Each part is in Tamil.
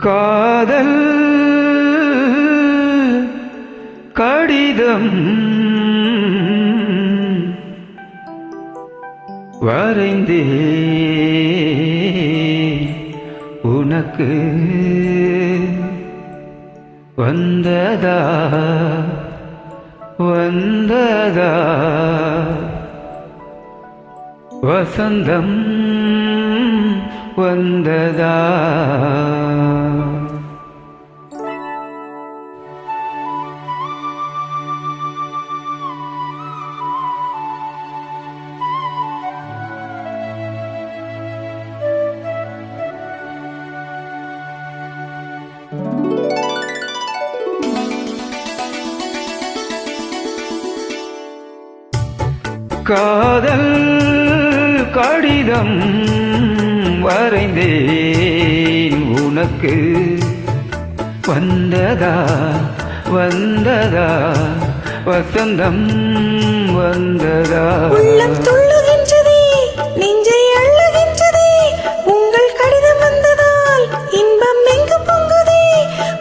காதல் கடிதம் வரைந்தே உனக்கு வந்ததா வந்ததா வசந்தம் வந்ததா காதல் கடிதம் வரைந்தேன் உனக்கு வந்ததா வந்ததா வசந்தம் வந்ததா. உள்ளம் துள்ளுகின்றதே, நெஞ்சை அள்ளுகின்றதே, உங்கள் கடிதம் வந்ததால் இன்பம் எங்கு பொங்குதே.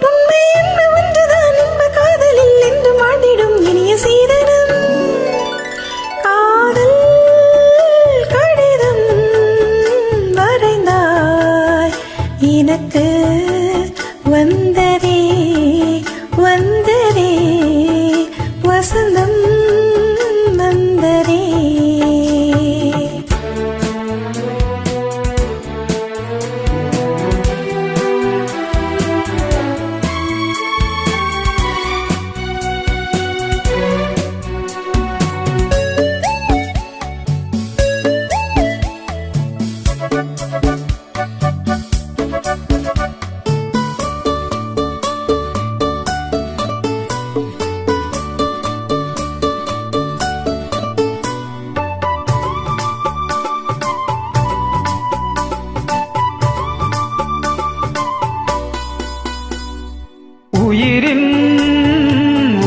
உண்மை என்ன ஒன்றுதான், இன்ப காதலில் என்று வாழ்ந்திடும் இனிய சீதனம். காதல் கடிதம் வரைந்தாய் எனக்கு வந்ததே வந்ததே வசந்தம் வந்ததே. உயிரின்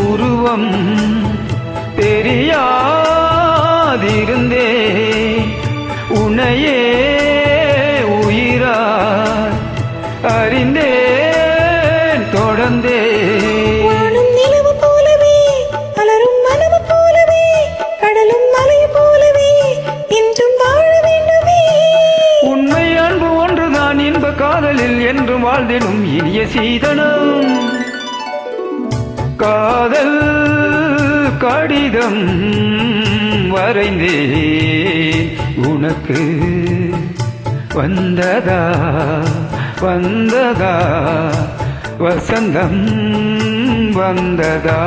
உருவம் தெரியாதிருந்தே உன்னையே உயிராய் அறிந்தேன் தொடர்ந்தே. வானும் நிலவு போலவே, அலரும் மனவு போலவே, கடலும் மலை போலவே என்றும் வாழ வேண்டுமே. உண்மை அன்பு ஒன்றுதான் இன்ப காதலில் என்றும் வாழ்ந்திடும் இனிய சீதனம். காதல் கடிதம் வரைந்தே உனக்கு வந்ததா வந்ததா வசந்தம் வந்ததா.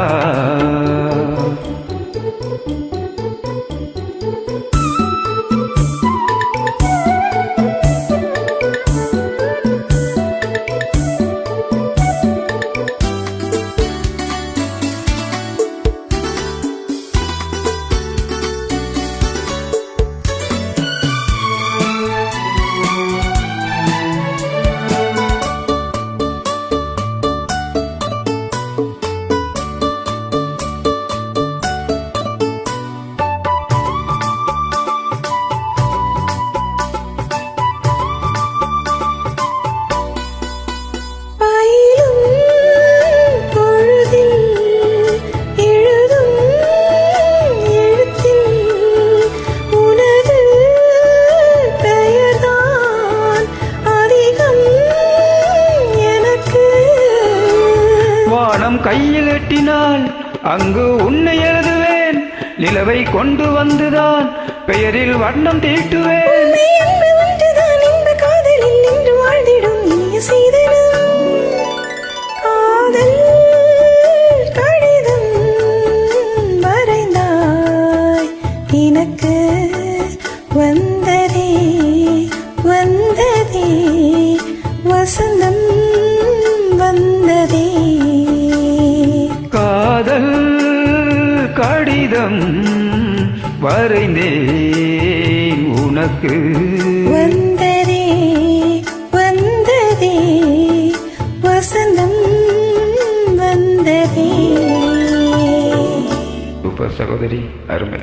கையில் எட்டினால் அங்கு உன்னை எழுதுவேன், நிலவை கொண்டு வந்துதான் பெயரில் வண்ணம் தீட்டுவேன். காதலில் நின்று வாழ்ந்திடும் இனிய சீதனம். காதல் கடிதம் வரைந்தாய் எனக்கு வந்ததே வந்ததே வசந்தம் வந்ததே. காதல் கடிதம் வரைந்தேன் உனக்கு வந்ததே வந்ததே வசந்தம் வந்ததே. சூப்பர் சகோதரி, அருமை.